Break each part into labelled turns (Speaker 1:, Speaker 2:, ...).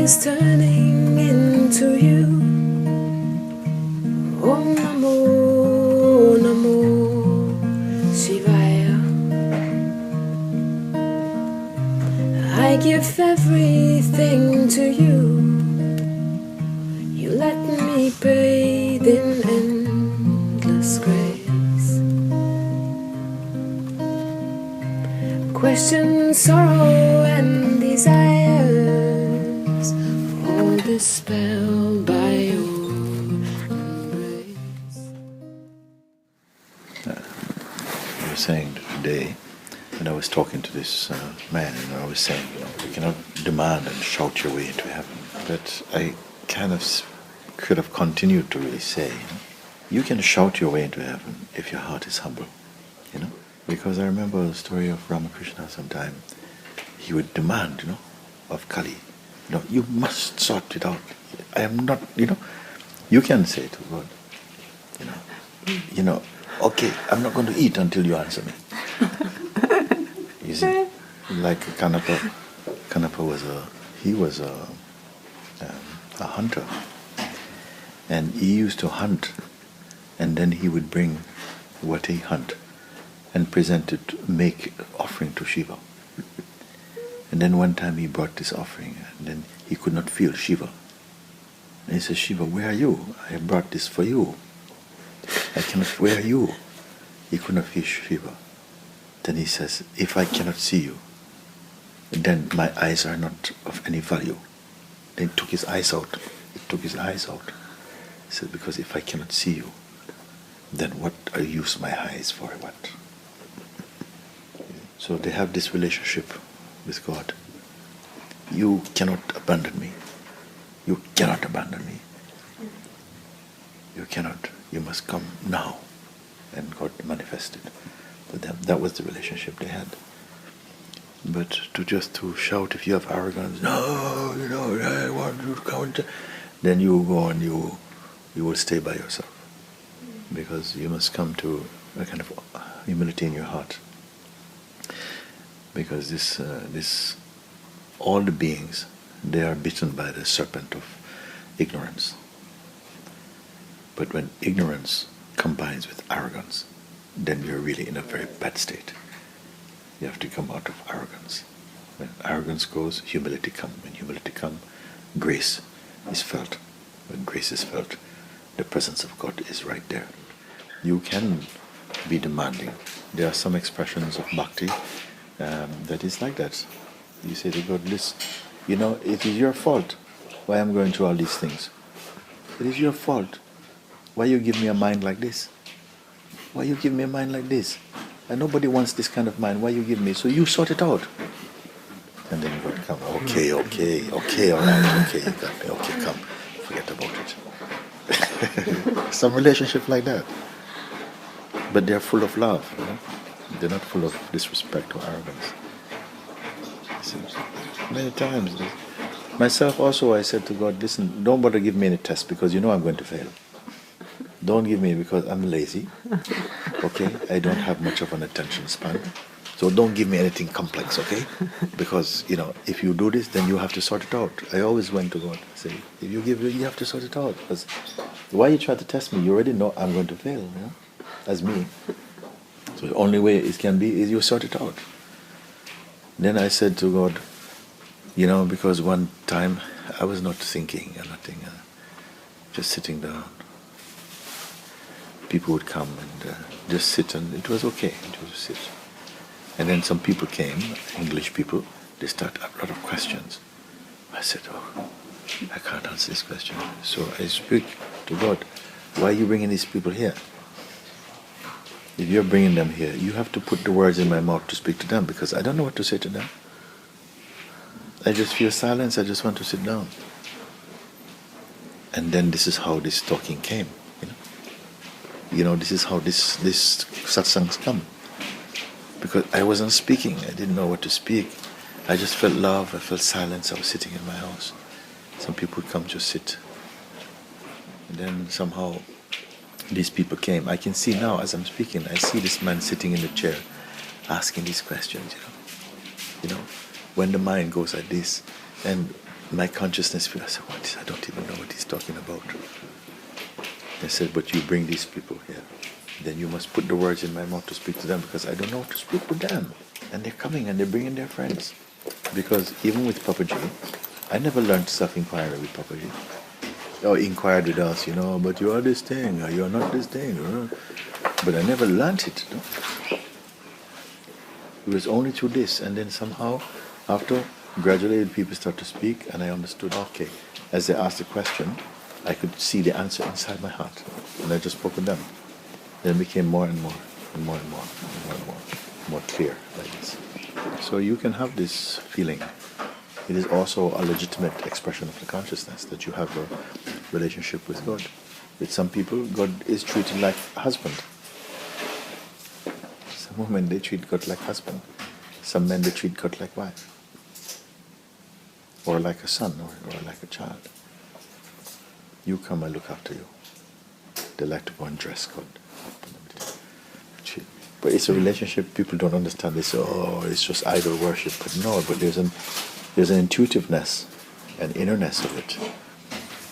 Speaker 1: is turning into you. Om Namo Namo Shivaya. I give everything to you. You let me bathe in endless grace. Question, sorrow and desires, all dispelled by your embrace.
Speaker 2: I was saying today, when I was talking to this man, I was saying, you cannot demand and shout your way into heaven. But I kind of could have continued to really say, you can shout your way into heaven if your heart is humble, Because I remember the story of Ramakrishna sometime. He would demand, of Kali, you must sort it out. I am not, you can say to God, okay, I'm not going to eat until you answer me. You see, like Kanapa was a hunter, and he used to hunt, and then he would bring what he hunt and present it, make offering to Shiva. And then one time he brought this offering, and then he could not feel Shiva. And he says, Shiva, where are you? I brought this for you. I cannot, where are you? He could not feel Shiva. Then he says, if I cannot see you, then my eyes are not of any value. Then he took his eyes out. He took his eyes out. He said, because if I cannot see you, then what I use my eyes for? What? So they have this relationship with God. You cannot abandon me. You cannot abandon me. You cannot. You must come now. And God manifested. But that was the relationship they had. But to shout, if you have arrogance, no, I want you to count, then you go and you will stay by yourself. Because you must come to a kind of humility in your heart. Because this all the beings, they are bitten by the serpent of ignorance. But when ignorance combines with arrogance, then you're really in a very bad state. You have to come out of arrogance. When arrogance goes, humility comes. When humility comes, grace is felt. When grace is felt, the presence of God is right there. You can be demanding. There are some expressions of bhakti that is like that. You say to God, listen, it is your fault why I'm going through all these things. It is your fault. Why you give me a mind like this? Why you give me a mind like this? And nobody wants this kind of mind. Why you give me? So you sort it out. And then God come, okay, all right, okay, you got me, okay, come, forget about it. Some relationship like that. But they're full of love, They're not full of disrespect or arrogance. Many times. Myself also, I said to God, listen, don't bother give me any test because I'm going to fail. Don't give me because I'm lazy. Okay? I don't have much of an attention span. So don't give me anything complex, okay? Because, if you do this, then you have to sort it out. I always went to God and say, if you give it, you have to sort it out. Because why you try to test me? You already know I'm going to fail, as me. So the only way it can be is you sort it out. Then I said to God, because one time I was not thinking or nothing, just sitting down. People would come and just sit, and it was okay to sit. And then some people came, English people, they started a lot of questions. I said, I can't answer this question. So I speak to God, why are you bringing these people here? If you're bringing them here, you have to put the words in my mouth to speak to them, because I don't know what to say to them. I just feel silence, I just want to sit down. And then this is how this talking came. This is how this satsangs come. Because I wasn't speaking, I didn't know what to speak. I just felt love, I felt silence, I was sitting in my house. Some people would come just sit. And then somehow these people came. I can see now as I'm speaking, I see this man sitting in the chair asking these questions, when the mind goes like this. And my consciousness feels, I said, what is, I don't even know what he's talking about. I said, but you bring these people here. Then you must put the words in my mouth to speak to them, because I don't know how to speak with them. And they're coming and they're bringing their friends. Because even with Papaji, I never learned self-inquiry with Papaji. Or inquired with us, but you are this thing, or you are not this thing. But I never learned it. It was only through this, and then somehow, after gradually people start to speak, and I understood, okay, as they asked the question, I could see the answer inside my heart, and I just spoke with them. Then it became more and more, and more and more, and more and more clear like this. So you can have this feeling. It is also a legitimate expression of the consciousness that you have a relationship with God. With some people, God is treated like a husband. Some women, they treat God like husband. Some men, they treat God like wife. Or like a son, or like a child. You come, I look after you. They like to go and dress God. But it's a relationship people don't understand. They say, oh, it's just idol worship. But no, but there's an intuitiveness, an innerness of it,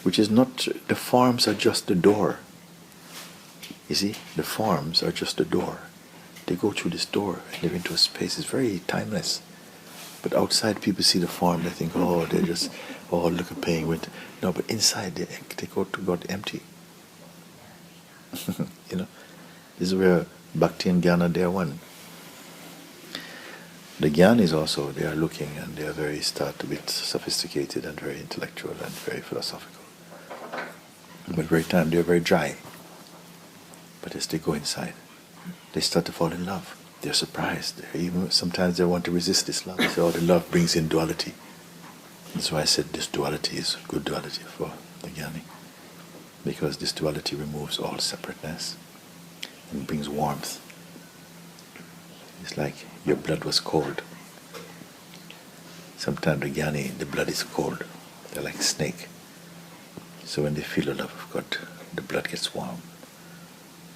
Speaker 2: which is not, the forms are just the door. You see, the forms are just the door. They go through this door and they're into a space. It's very timeless. But outside, people see the form, they think, oh, they're just, oh, look at playing with. No, but inside, they go to God empty. This is where Bhakti and Gyana, they are one. The Gyana is also, they are looking, and they are start a bit sophisticated and very intellectual and very philosophical. But very time, they are very dry. But as they go inside, they start to fall in love. They're surprised. Even sometimes they want to resist this love. They say, oh, the love brings in duality. That's why I said this duality is good duality for the Jnani. Because this duality removes all separateness and brings warmth. It's like your blood was cold. Sometimes the Jnani, the blood is cold. They're like a snake. So when they feel the love of God, the blood gets warm.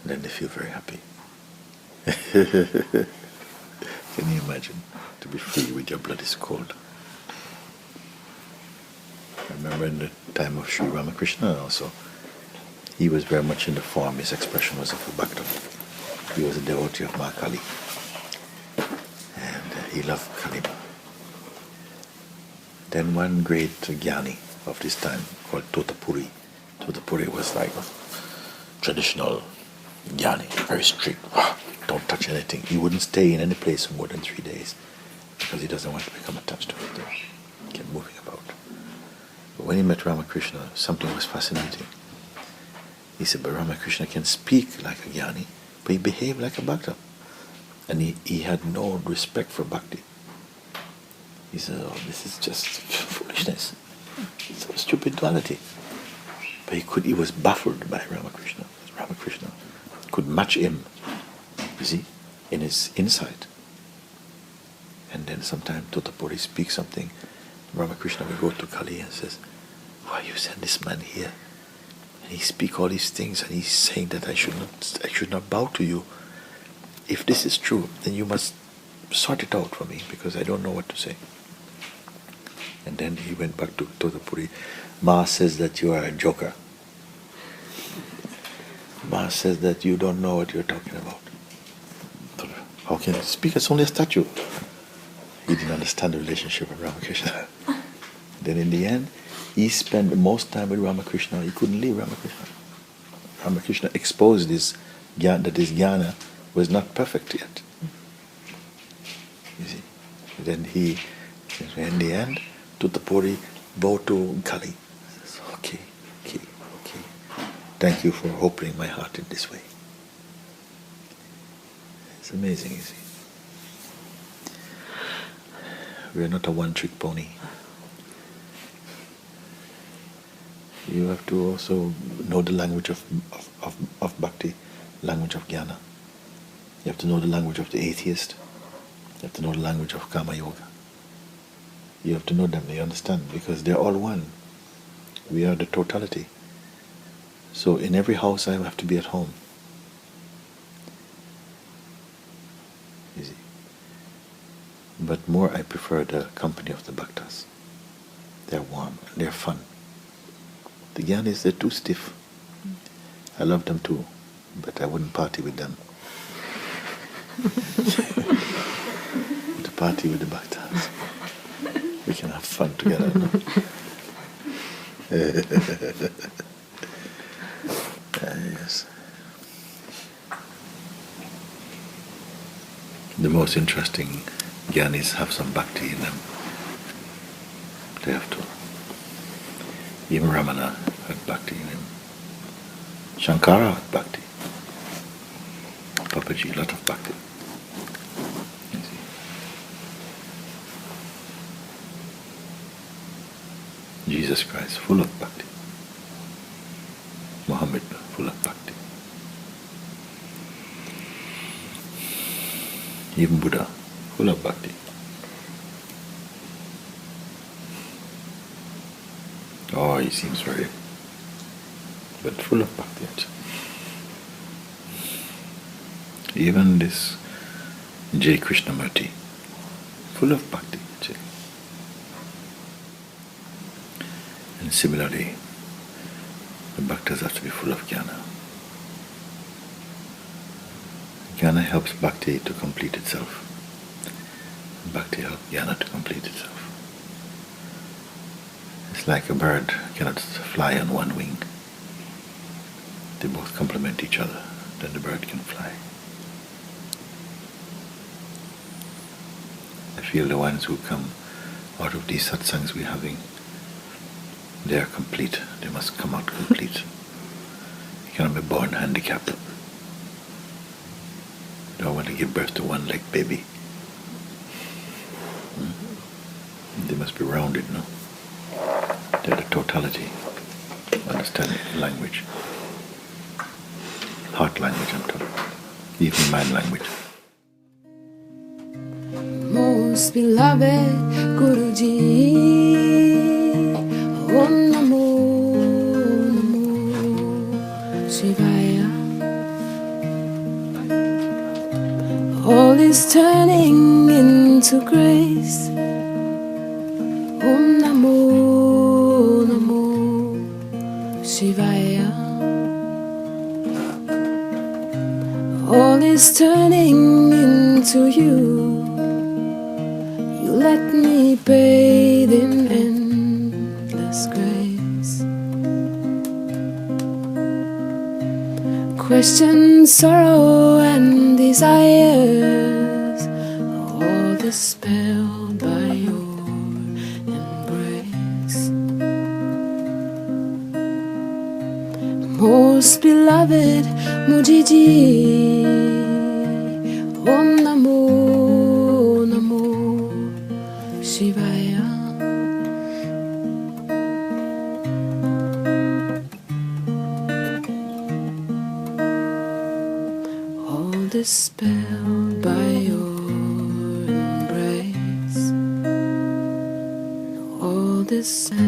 Speaker 2: And then they feel very happy. Can you imagine to be free with your blood is cold? I remember in the time of Sri Ramakrishna also, he was very much in the form, his expression was of a Bhakta. He was a devotee of Ma Kali. And he loved Kali. Then one great Jnani of this time called Totapuri. Totapuri was like a traditional Jnani, very strict. Don't touch anything. He wouldn't stay in any place for more than 3 days because he doesn't want to become attached to it. He kept moving about. But when he met Ramakrishna, something was fascinating. He said, but Ramakrishna can speak like a Jnani, but he behaved like a Bhakta. And he had no respect for Bhakti. He said, oh, this is just foolishness. It's a stupid duality. But he was baffled by Ramakrishna. Ramakrishna could match him, you see, in his insight. And then sometimes Totapuri speaks something. Ramakrishna will go to Kali and says, why you send this man here? And he speaks all these things and he's saying that I should not bow to you. If this is true, then you must sort it out for me because I don't know what to say. And then he went back to Totapuri. Ma says that you are a joker. Ma says that you don't know what you're talking about. How can you speak? It's only a statue. He didn't understand the relationship with Ramakrishna. Then in the end, he spent the most time with Ramakrishna. He couldn't leave Ramakrishna. Ramakrishna exposed that his Gyana was not perfect yet. You see. Then in the end, Totapuri bowed to Kali. He says, okay. Thank you for opening my heart in this way. It's amazing, you see. We are not a one-trick pony. You have to also know the language of Bhakti, language of Gyana. You have to know the language of the atheist. You have to know the language of Kama Yoga. You have to know them, you understand, because they're all one. We are the totality. So in every house I have to be at home. Easy. But more I prefer the company of the Bhaktas. They're warm, they're fun. The Gyanis, they're too stiff. I love them too, but I wouldn't party with them. To party with the Bhaktas. We can have fun together. No? Yes. The most interesting Gyanis have some Bhakti in them. They have to. Even Ramana had Bhakti in him. Shankara had Bhakti. Papaji, a lot of Bhakti. You see. Jesus Christ, full of Bhakti. Muhammad, full of Bhakti. Even Buddha, full of Bhakti. Oh, he seems very, but full of Bhakti actually. Even this J. Krishnamurti, full of Bhakti actually. And similarly, the Bhaktas have to be full of Gyana. Gyana helps Bhakti to complete itself. Bhakti helps Gyana to complete itself. It's like a bird cannot fly on one wing. They both complement each other, then the bird can fly. I feel the ones who come out of these satsangs we're having, they are complete. They must come out complete. You cannot be born handicapped. You don't want to give birth to one-leg baby. They must be rounded, no? They're the totality. Understand language. Heart language, I'm talking. Even mind language.
Speaker 1: Most beloved Guruji, Om Namo Shivaya. All is turning into grace. Om Namo Shivaya. All is turning into you. You let me bathe in endless grace. Questions, sorrow and desires, all dispelled by your embrace. Most beloved Mooji, Om Namo Shivaya. All dispelled by your embrace. All dispelled